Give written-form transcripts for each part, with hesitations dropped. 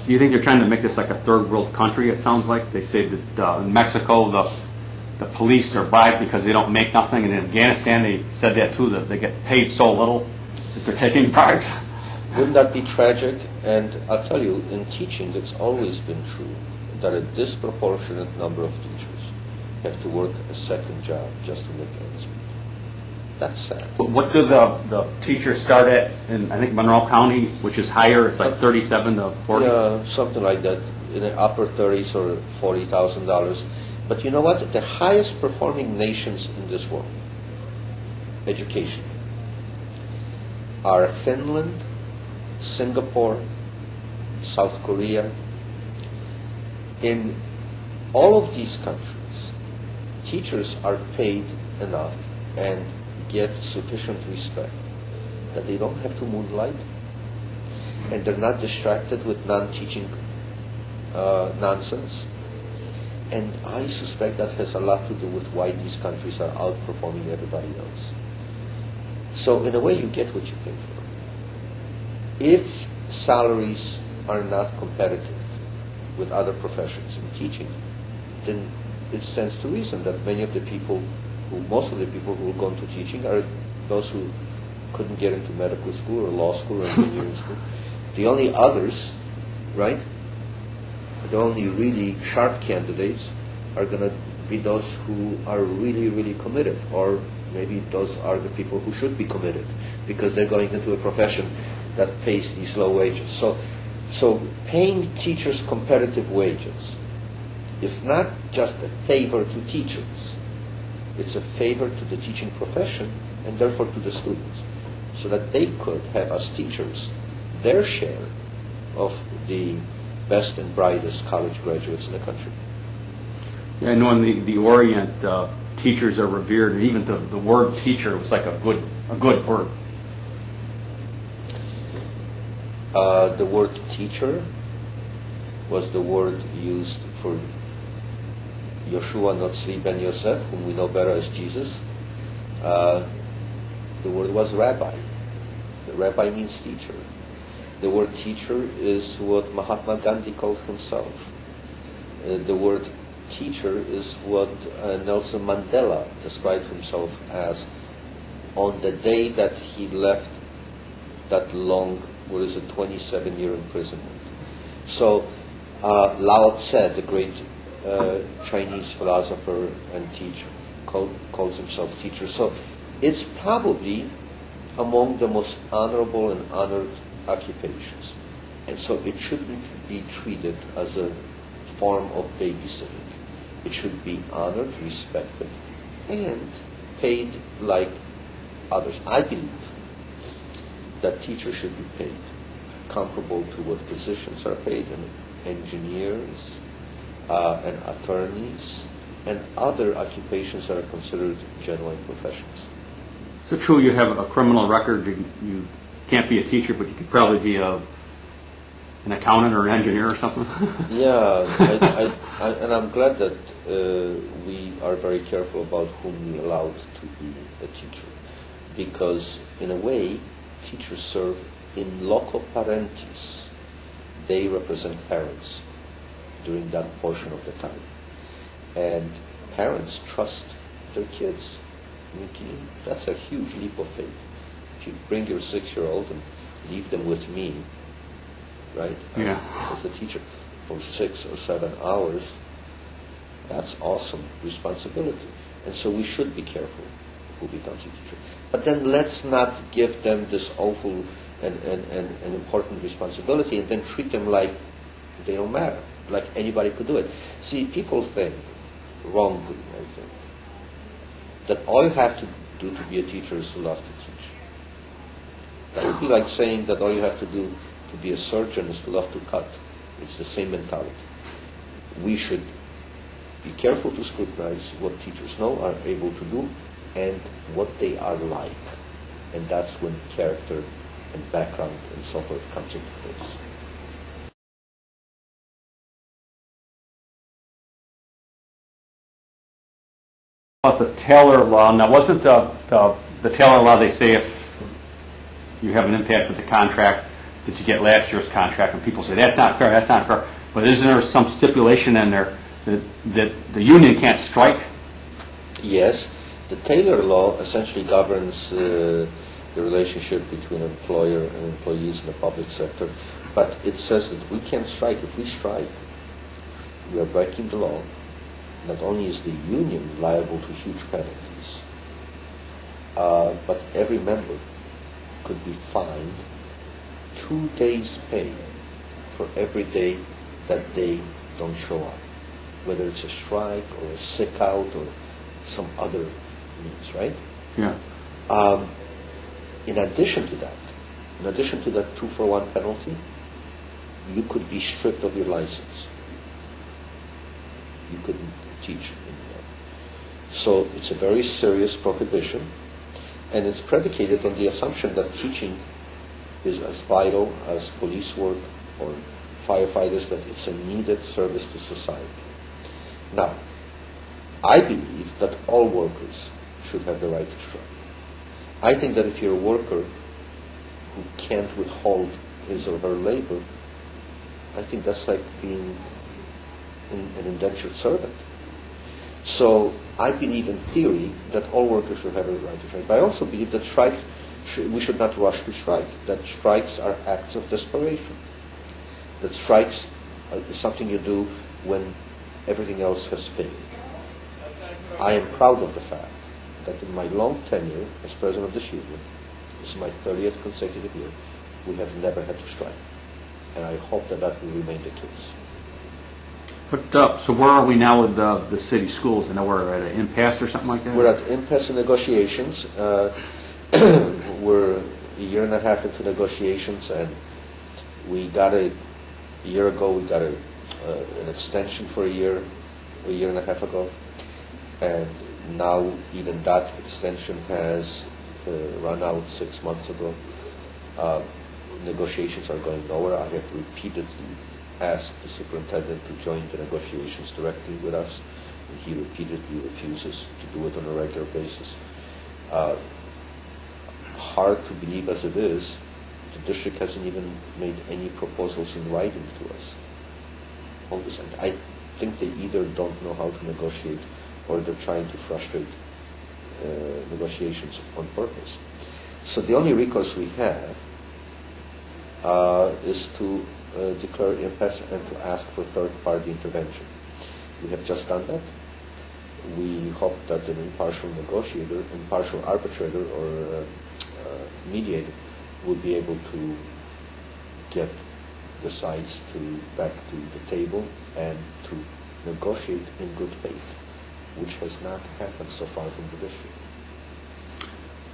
Do you think they're trying to make this like a third world country, it sounds like? They say that in Mexico, the police are bribed because they don't make nothing, and in Afghanistan, they said that too, that they get paid so little that they're taking bribes. Wouldn't that be tragic? And I'll tell you, in teaching, it's always been true that a disproportionate number of teachers have to work a second job just to make ends meet. That's sad. But what do the teachers start at in, I think, Monroe County, which is higher? It's like 37 to 40? Yeah, something like that, in the upper 30s or $40,000. But you know what? The highest performing nations in this world, education, are Finland, Singapore, South Korea. In all of these countries, teachers are paid enough and get sufficient respect that they don't have to moonlight, and they're not distracted with non-teaching nonsense. And I suspect that has a lot to do with why these countries are outperforming everybody else. So in a way, you get what you pay for. If salaries are not competitive with other professions in teaching, then it stands to reason that most of the people who will go into teaching are those who couldn't get into medical school or law school or engineering school. The only others, right, the only really sharp candidates are going to be those who are really, really committed, or maybe those are the people who should be committed because they're going into a profession that pays these low wages. So paying teachers competitive wages is not just a favor to teachers. It's a favor to the teaching profession and therefore to the students, so that they could have, as teachers, their share of the best and brightest college graduates in the country. Yeah, I know in the Orient, teachers are revered, and even the word teacher was like a good word. The word teacher was the word used for Yoshua Notzli ben Yosef, whom we know better as Jesus. The word was rabbi. The rabbi means teacher. The word teacher is what Mahatma Gandhi called himself. The word teacher is what Nelson Mandela described himself as on the day that he left that long, 27-year imprisonment. So Lao Tse, the great Chinese philosopher and teacher, calls himself teacher. So it's probably among the most honorable and honored occupations. And so it shouldn't be treated as a form of babysitting. It should be honored, respected, and paid like others. I believe that teachers should be paid comparable to what physicians are paid, and engineers, and attorneys, and other occupations that are considered genuine professions. So true, you have a criminal record, you can't be a teacher, but you could probably be an accountant or an engineer or something. Yeah, and I'm glad that we are very careful about whom we allow to be a teacher, because in a way, teachers serve in loco parentis. They represent parents during that portion of the time, and parents trust their kids. That's a huge leap of faith. If you bring your 6-year-old and leave them with me, right? Yeah. As a teacher for 6 or 7 hours, that's awesome responsibility. And so we should be careful who becomes a teacher. But then let's not give them this awful and important responsibility and then treat them like they don't matter, like anybody could do it. See, people think, wrongly, I think, that all you have to do to be a teacher is to love to teach. That would be like saying that all you have to do to be a surgeon is to love to cut. It's the same mentality. We should be careful to scrutinize what teachers know, are able to do, and what they are like. And that's when character and background and so forth comes into place. About the Taylor law, now wasn't the Taylor law, they say if you have an impasse with the contract, did you get last year's contract? And people say, that's not fair, that's not fair. But isn't there some stipulation in there that the union can't strike? Yes, the Taylor law essentially governs the relationship between employer and employees in the public sector, but it says that we can't strike. If we strike, we are breaking the law. Not only is the union liable to huge penalties, but every member could be fined 2 days' pay for every day that they don't show up, whether it's a strike or a sick out or some other means, right? Yeah. In addition to that 2-for-1 penalty, you could be stripped of your license. You couldn't teach anymore. So it's a very serious prohibition, and it's predicated on the assumption that teaching is as vital as police work or firefighters, that it's a needed service to society. Now, I believe that all workers should have the right to strike. I think that if you're a worker who can't withhold his or her labor, I think that's like being an indentured servant. So I believe in theory that all workers should have a right to strike. But I also believe that we should not rush to strike, that strikes are acts of desperation, that strikes is something you do when everything else has failed. I am proud of the fact that in my long tenure as president of this union, this is my 30th consecutive year, we have never had to strike. And I hope that that will remain the case. But, so where are we now with the city schools? I know we're at an impasse or something like that? We're at impasse in negotiations. We're a year and a half into negotiations, and a year ago we got an extension for a year and a half ago, and now even that extension has run out 6 months ago. Negotiations are going nowhere. I have repeatedly asked the superintendent to join the negotiations directly with us, and he repeatedly refuses to do it on a regular basis. Hard to believe as it is, the district hasn't even made any proposals in writing to us. All this, and I think they either don't know how to negotiate or they're trying to frustrate negotiations on purpose. So the only recourse we have is to declare impasse and to ask for third-party intervention. We have just done that. We hope that an impartial arbitrator or mediator will be able to get the sides back to the table and to negotiate in good faith, which has not happened so far from the district.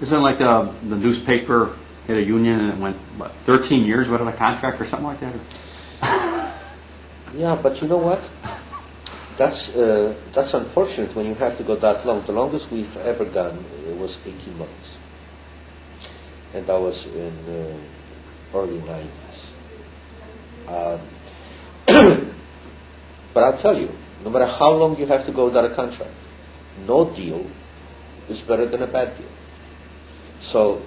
Isn't it like the newspaper had a union and it went, 13 years without a contract or something like that? Yeah, but you know what? That's unfortunate when you have to go that long. The longest we've ever done was 18 months. And that was in early 90s. But I'll tell you, no matter how long you have to go without a contract, no deal is better than a bad deal. So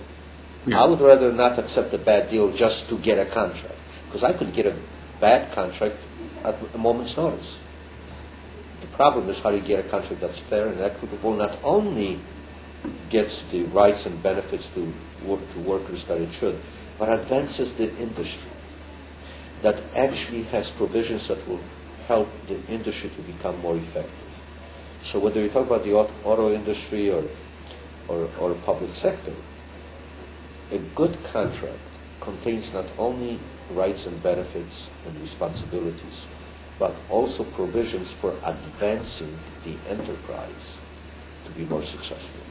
I would rather not accept a bad deal just to get a contract, because I could get a bad contract at a moment's notice. The problem is how do you get a contract that's fair and equitable, not only gets the rights and benefits to workers that it should, but advances the industry, that actually has provisions that will help the industry to become more effective. So whether you talk about the auto industry or public sector, a good contract contains not only rights and benefits and responsibilities, but also provisions for advancing the enterprise to be more successful.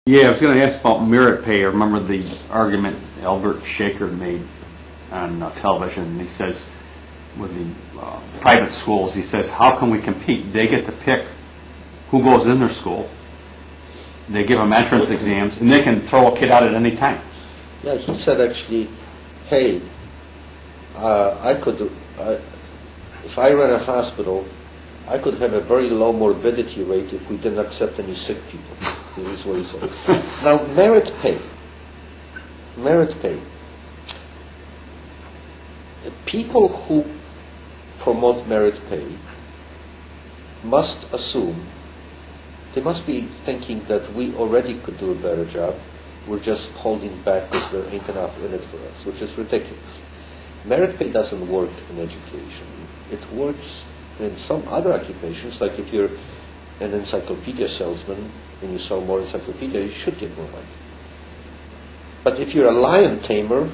Yeah, I was going to ask about merit pay. I remember the argument Albert Shaker made on television. And he says, with the private schools, he says, how can we compete? They get to pick who goes in their school. They give them entrance exams, and they can throw a kid out at any time. Yeah, he said actually, hey, if I run a hospital, I could have a very low morbidity rate if we didn't accept any sick people. It is what he said. Now, merit pay. Merit pay. People who promote merit pay must assume, they must be thinking that we already could do a better job. We're just holding back because there ain't enough in it for us, which is ridiculous. Merit pay doesn't work in education. It works in some other occupations, like if you're an encyclopedia salesman and you sell more encyclopedia, you should get more money. But if you're a lion tamer,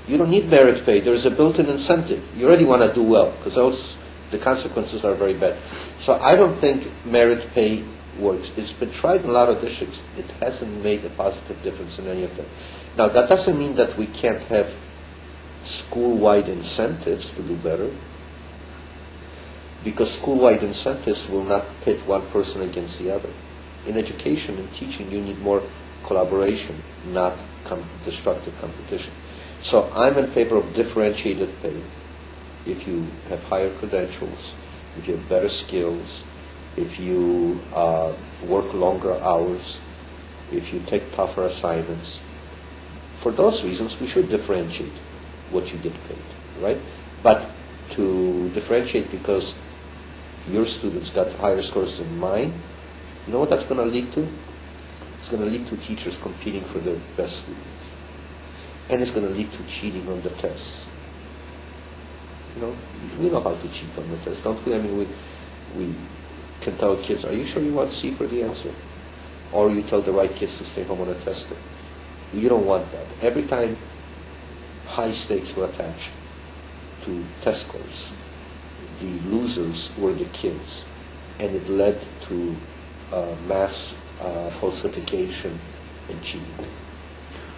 you don't need merit pay. There's a built-in incentive. You already want to do well, because else the consequences are very bad. So I don't think merit pay works. It's been tried in a lot of districts. It hasn't made a positive difference in any of them. Now, that doesn't mean that we can't have school-wide incentives to do better, because school-wide incentives will not pit one person against the other. In education and teaching, you need more collaboration, not destructive competition. So I'm in favor of differentiated pay. If you have higher credentials, if you have better skills, if you work longer hours, if you take tougher assignments, for those reasons, we should differentiate what you get paid, right? But to differentiate because your students got higher scores than mine, you know what that's going to lead to? It's going to lead to teachers competing for their best students. And it's going to lead to cheating on the tests. You know, we know how to cheat on the test, don't we? I mean, we can tell kids, are you sure you want C for the answer? Or you tell the right kids to stay home on a test day. You don't want that. Every time high stakes were attached to test scores, the losers were the kids. And it led to mass falsification and cheating.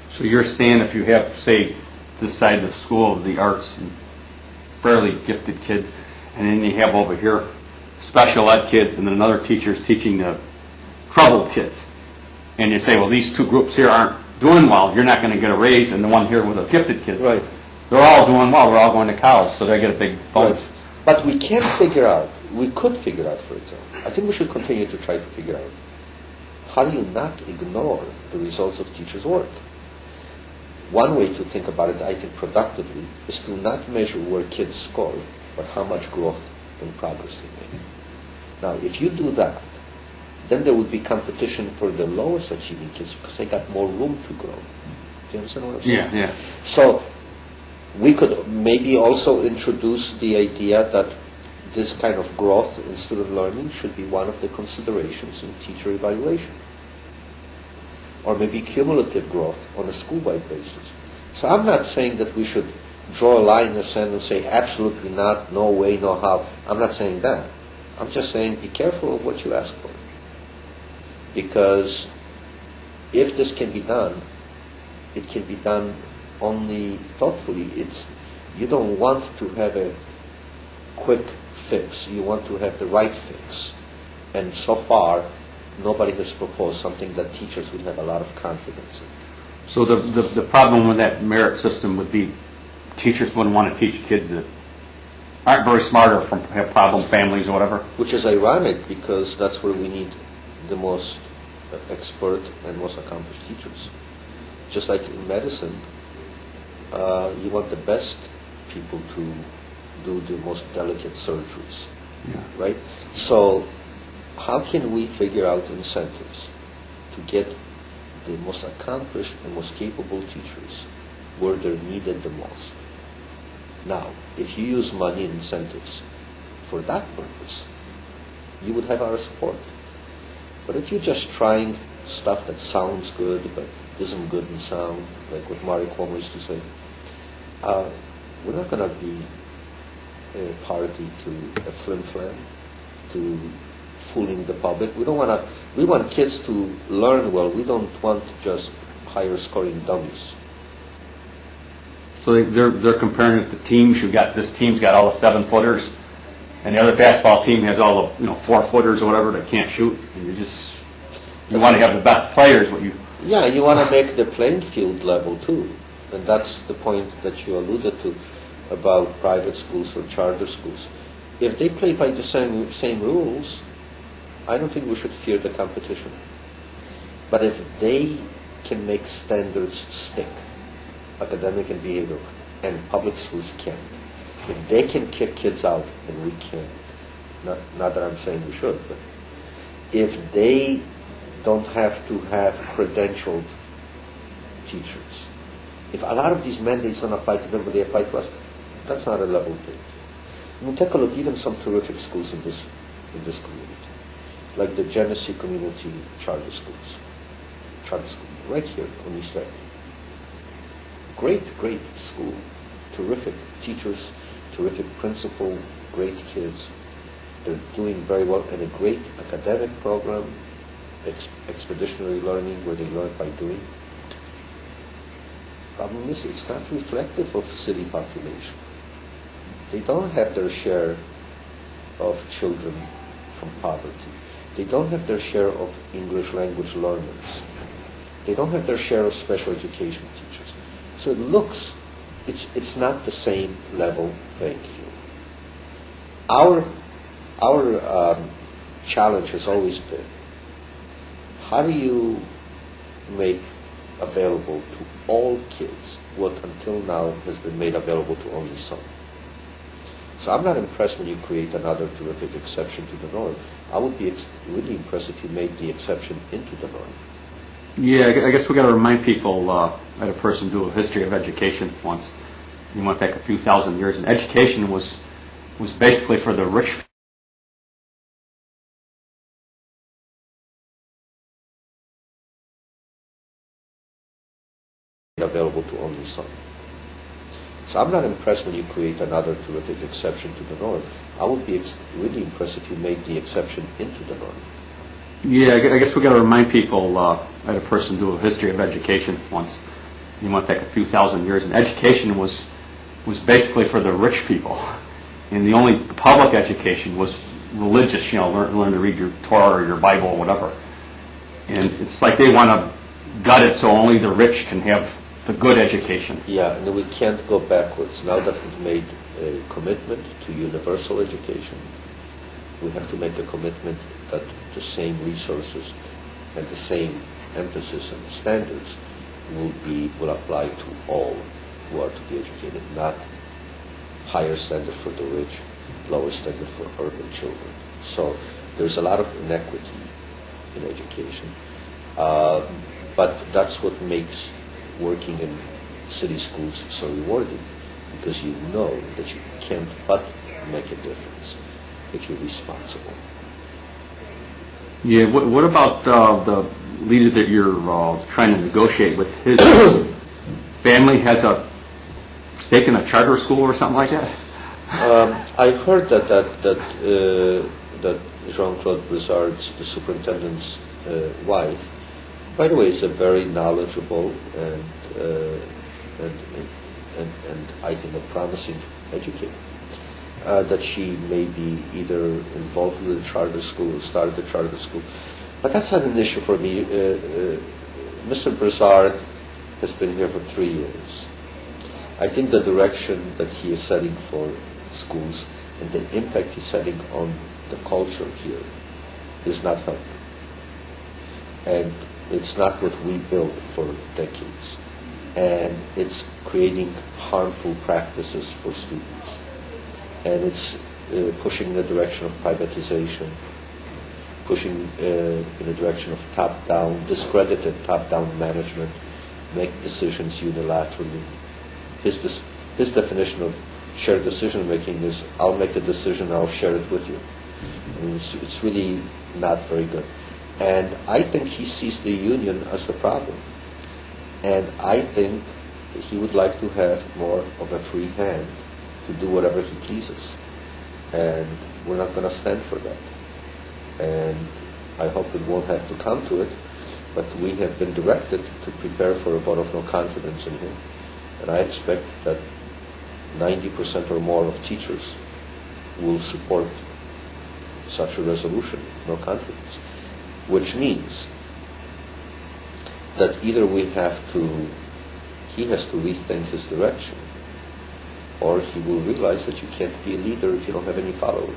So you're saying if you have, say, this side of the school of the arts and fairly gifted kids, and then you have over here special ed kids, and then another teacher's teaching the troubled kids, and you say, well, these two groups here aren't doing well, you're not going to get a raise, and the one here with the gifted kids, right, they're all doing well, they're all going to college, so they get a big bonus. Right. But we can't figure out, we could figure out, for example, I think we should continue to try to figure out, how do you not ignore the results of teachers' work? One way to think about it, I think productively, is to not measure where kids score, but how much growth and progress they make. Now, if you do that, then there would be competition for the lowest achieving kids because they got more room to grow. Do you understand what I'm saying? Yeah. So we could maybe also introduce the idea that this kind of growth in student learning should be one of the considerations in teacher evaluation. Or maybe cumulative growth on a school-wide basis. So I'm not saying that we should draw a line in the sand and say absolutely not, no way, no how. I'm not saying that. I'm just saying be careful of what you ask for. Because if this can be done, it can be done only thoughtfully. You don't want to have a quick fix. You want to have the right fix. And so far, nobody has proposed something that teachers would have a lot of confidence in. So the problem with that merit system would be teachers wouldn't want to teach kids that aren't very smart or have problem families or whatever. Which is ironic because that's where we need the most expert and most accomplished teachers. Just like in medicine, you want the best people to do the most delicate surgeries, right? So how can we figure out incentives to get the most accomplished and most capable teachers where they're needed the most? Now, if you use money and incentives for that purpose, you would have our support. But if you're just trying stuff that sounds good but isn't good in sound, like what Mario Cuomo used to say, we're not going to be a party to a flim-flam, to fooling the public. We want kids to learn well. We don't want just higher scoring dummies. So they're comparing it to teams. This team's got all the 7-footers, and the other basketball team has all the 4-footers or whatever that can't shoot. And you want to have the best players. Yeah, you want to make the playing field level too, and that's the point that you alluded to about private schools or charter schools. if they play by the same rules, I don't think we should fear the competition. But if they can make standards stick, academic and behavioral, and public schools can't, if they can kick kids out and we can't, not that I'm saying we should, but if they don't have to have credentialed teachers, if a lot of these mandates don't apply to them but they apply to us, that's not a level playing field. I mean, take a look, even some terrific schools in this community, like the Genesee Community Charter School, right here on East Avenue. Great school, terrific teachers, terrific principal, great kids. They're doing very well, and a great academic program, expeditionary learning where they learn by doing. Problem is, it's not reflective of city population. They don't have their share of children from poverty. They don't have their share of English language learners. They don't have their share of special education teachers. So it looks, it's not the same level playing field. Our challenge has always been, how do you make available to all kids what until now has been made available to only some? So I'm not impressed when you create another terrific exception to the norm. I would be really impressed if you made the exception into the norm. Yeah, I guess we got to remind people. I had a person do a history of education once. He went back a few thousand years, and education was basically for the rich. Available to only some. So I'm not impressed when you create another terrific exception to the norm. I would be really impressed if you made the exception into the norm. Yeah, I guess we got to remind people. I had a person do a history of education once. He went back a few thousand years, and education was basically for the rich people, and the only public education was religious. Learn to read your Torah or your Bible or whatever. And it's like they want to gut it so only the rich can have the good education. Yeah, and we can't go backwards. Now that we've made a commitment to universal education, we have to make a commitment that the same resources and the same emphasis and standards will apply to all who are to be educated, not higher standard for the rich, lower standard for urban children. So there's a lot of inequity in education. But that's what makes working in city schools so rewarding, because you know that you can't but make a difference if you're responsible. Yeah, what about the leader that you're trying to negotiate with? His family has a stake in a charter school or something like that? I heard that Jean-Claude Brizard's, the superintendent's wife, by the way, is a very knowledgeable and I think a promising educator. That she may be either involved with a charter school or started a charter school. But that's not an issue for me. Mr. Brizard has been here for 3 years. I think the direction that he is setting for schools and the impact he's setting on the culture here is not helpful. And it's not what we built for decades. And it's creating harmful practices for students. And it's pushing in the direction of privatization, pushing in the direction of top-down, discredited top-down management, make decisions unilaterally. His definition of shared decision-making is, I'll make a decision, I'll share it with you. I mean, it's really not very good. And I think he sees the union as the problem. And I think he would like to have more of a free hand to do whatever he pleases. And we're not going to stand for that. And I hope it won't have to come to it, but we have been directed to prepare for a vote of no confidence in him. And I expect that 90% or more of teachers will support such a resolution of no confidence, which means that either he has to rethink his direction, or he will realize that you can't be a leader if you don't have any followers.